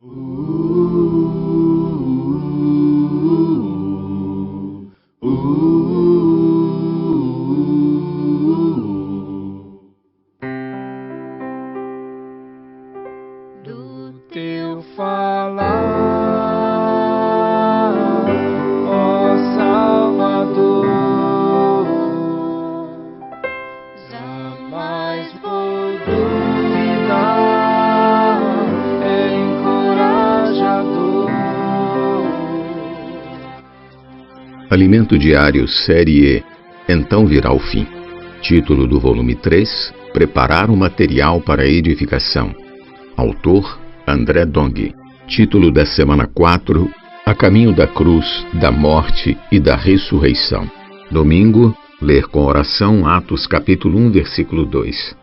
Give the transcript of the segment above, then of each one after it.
Do teu falar, ó Salvador, jamais vou duvidar, é encorajador. Alimento Diário, Série E, Então Virá o Fim. Título do volume 3, Preparar o Material para a Edificação. Autor, André Dong. Título da semana 4, A Caminho da Cruz, da Morte e da Ressurreição. Domingo, ler com oração Atos capítulo 1, versículo 2.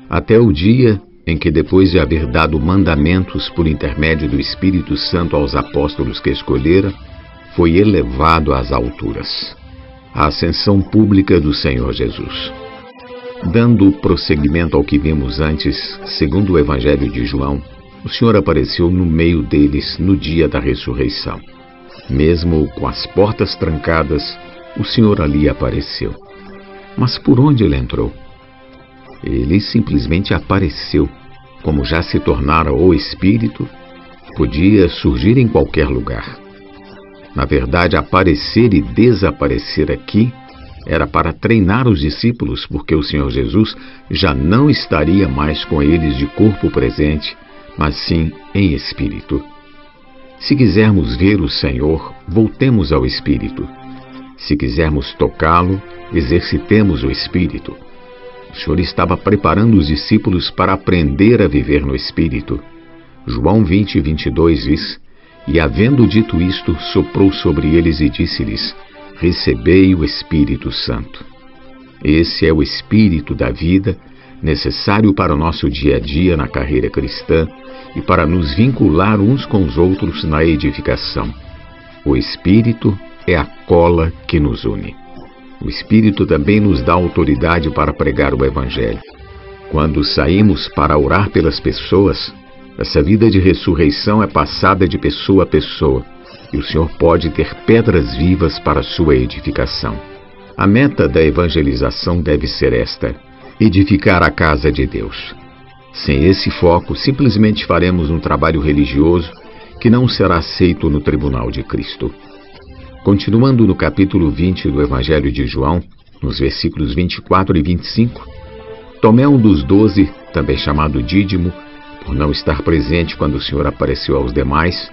Até o dia em que, depois de haver dado mandamentos por intermédio do Espírito Santo aos apóstolos que escolhera, foi elevado às alturas. A ascensão pública do Senhor Jesus. Dando prosseguimento ao que vimos antes, segundo o Evangelho de João, o Senhor apareceu no meio deles no dia da ressurreição. Mesmo com as portas trancadas, o Senhor ali apareceu. Mas por onde ele entrou? Ele simplesmente apareceu. Como já se tornara o Espírito, podia surgir em qualquer lugar. Na verdade, aparecer e desaparecer aqui era para treinar os discípulos, porque o Senhor Jesus já não estaria mais com eles de corpo presente, mas sim em espírito. Se quisermos ver o Senhor, voltemos ao Espírito. Se quisermos tocá-lo, exercitemos o Espírito. O Senhor estava preparando os discípulos para aprender a viver no Espírito. João 20, 22 diz: E havendo dito isto, soprou sobre eles e disse-lhes: Recebei o Espírito Santo. Esse é o Espírito da vida, necessário para o nosso dia a dia na carreira cristã e para nos vincular uns com os outros na edificação. O Espírito é a cola que nos une. O Espírito também nos dá autoridade para pregar o Evangelho. Quando saímos para orar pelas pessoas, essa vida de ressurreição é passada de pessoa a pessoa, e o Senhor pode ter pedras vivas para a sua edificação. A meta da evangelização deve ser esta: edificar a casa de Deus. Sem esse foco, simplesmente faremos um trabalho religioso que não será aceito no tribunal de Cristo. Continuando no capítulo 20 do Evangelho de João, nos versículos 24 e 25, Tomé, um dos 12, também chamado Dídimo, por não estar presente quando o Senhor apareceu aos demais,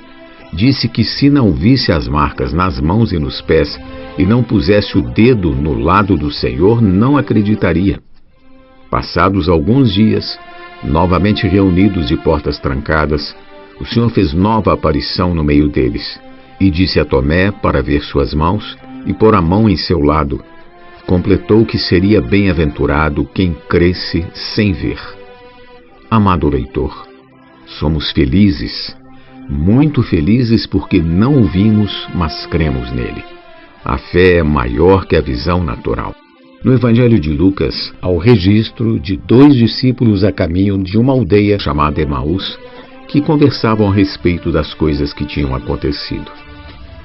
disse que se não visse as marcas nas mãos e nos pés e não pusesse o dedo no lado do Senhor, não acreditaria. Passados alguns dias, novamente reunidos de portas trancadas, o Senhor fez nova aparição no meio deles e disse a Tomé para ver suas mãos e pôr a mão em seu lado. Completou que seria bem-aventurado quem cresce sem ver. Amado leitor, somos felizes, muito felizes porque não o vimos, mas cremos nele. A fé é maior que a visão natural. No Evangelho de Lucas, há o registro de 2 discípulos a caminho de uma aldeia chamada Emaús, que conversavam a respeito das coisas que tinham acontecido.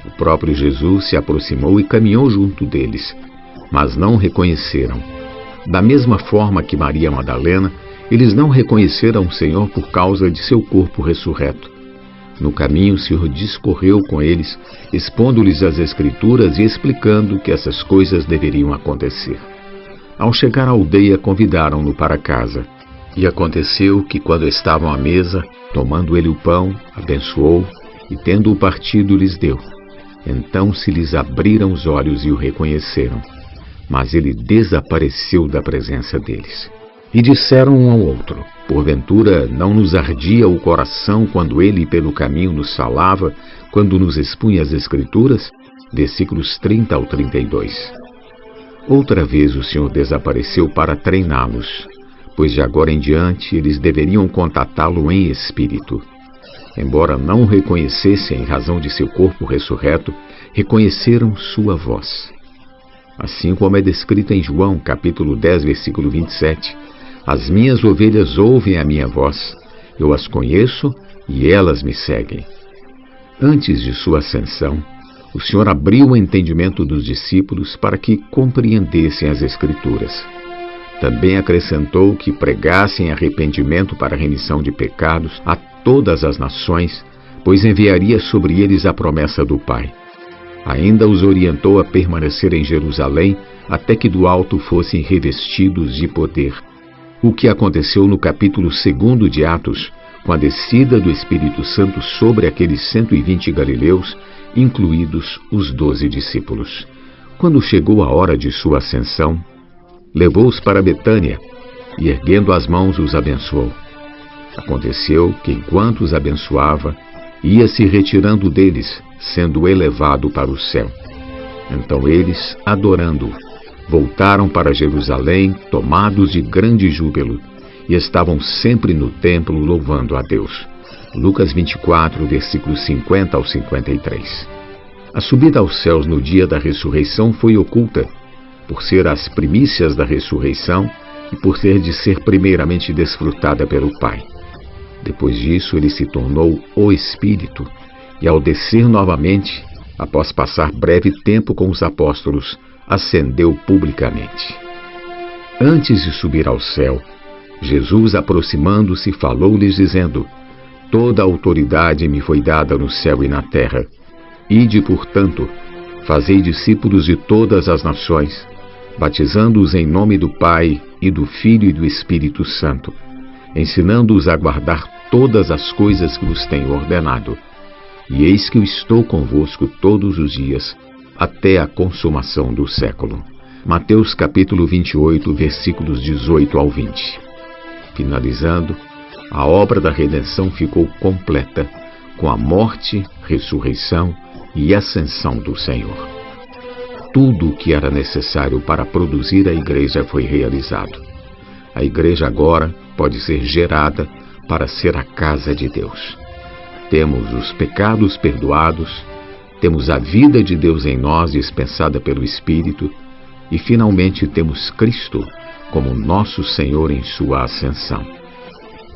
O próprio Jesus se aproximou e caminhou junto deles, mas não o reconheceram. Da mesma forma que Maria Madalena, eles não reconheceram o Senhor por causa de seu corpo ressurreto. No caminho, o Senhor discorreu com eles, expondo-lhes as Escrituras e explicando que essas coisas deveriam acontecer. Ao chegar à aldeia, convidaram-no para casa. E aconteceu que, quando estavam à mesa, tomando ele o pão, abençoou e, tendo-o partido, lhes deu. Então se lhes abriram os olhos e o reconheceram, mas ele desapareceu da presença deles. E disseram um ao outro: Porventura não nos ardia o coração quando ele pelo caminho nos falava, quando nos expunha as Escrituras? Versículos 30 ao 32. Outra vez o Senhor desapareceu para treiná-los, pois de agora em diante eles deveriam contatá-lo em espírito. Embora não o reconhecessem em razão de seu corpo ressurreto, reconheceram sua voz. Assim como é descrito em João, capítulo 10, versículo 27, As minhas ovelhas ouvem a minha voz, eu as conheço e elas me seguem. Antes de sua ascensão, o Senhor abriu o entendimento dos discípulos para que compreendessem as Escrituras. Também acrescentou que pregassem arrependimento para a remissão de pecados a todas as nações, pois enviaria sobre eles a promessa do Pai. Ainda os orientou a permanecer em Jerusalém até que do alto fossem revestidos de poder. O que aconteceu no capítulo 2 de Atos, com a descida do Espírito Santo sobre aqueles 120 galileus, incluídos os 12 discípulos. Quando chegou a hora de sua ascensão, levou-os para Betânia e, erguendo as mãos, os abençoou. Aconteceu que, enquanto os abençoava, ia se retirando deles, sendo elevado para o céu. Então eles, adorando-o, voltaram para Jerusalém, tomados de grande júbilo, e estavam sempre no templo louvando a Deus. Lucas 24, versículos 50 ao 53. A subida aos céus no dia da ressurreição foi oculta, por ser as primícias da ressurreição e por ter de ser primeiramente desfrutada pelo Pai. Depois disso, ele se tornou o Espírito, e ao descer novamente, após passar breve tempo com os apóstolos, ascendeu publicamente. Antes de subir ao céu, Jesus, aproximando-se, falou-lhes dizendo: Toda a autoridade me foi dada no céu e na terra. Ide, portanto, fazei discípulos de todas as nações, batizando-os em nome do Pai e do Filho e do Espírito Santo, ensinando-os a guardar todas as coisas que vos tenho ordenado. E eis que eu estou convosco todos os dias, até a consumação do século. Mateus capítulo 28, versículos 18 ao 20. Finalizando, a obra da redenção ficou completa com a morte, ressurreição e ascensão do Senhor. Tudo o que era necessário para produzir a igreja foi realizado. A igreja agora pode ser gerada para ser a casa de Deus. Temos os pecados perdoados, temos a vida de Deus em nós dispensada pelo Espírito e, finalmente, temos Cristo como nosso Senhor em sua ascensão.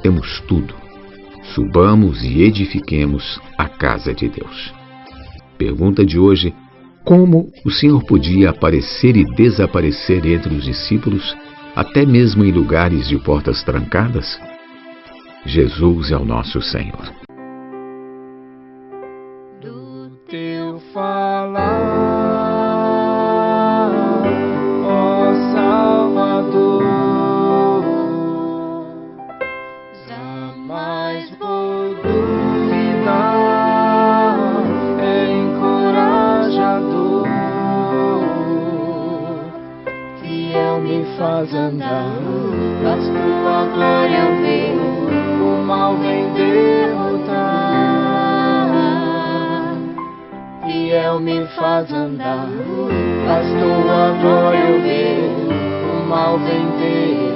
Temos tudo. Subamos e edifiquemos a casa de Deus. Pergunta de hoje: como o Senhor podia aparecer e desaparecer entre os discípulos, até mesmo em lugares de portas trancadas? Jesus é o nosso Senhor. Do teu falar, ó Salvador, jamais vou duvidar, é encorajador, fiel me faz andar, faz tua glória ver, o mal vem derrotar. Fiel me faz andar, faz tua glória ver, o mal vem derrotar.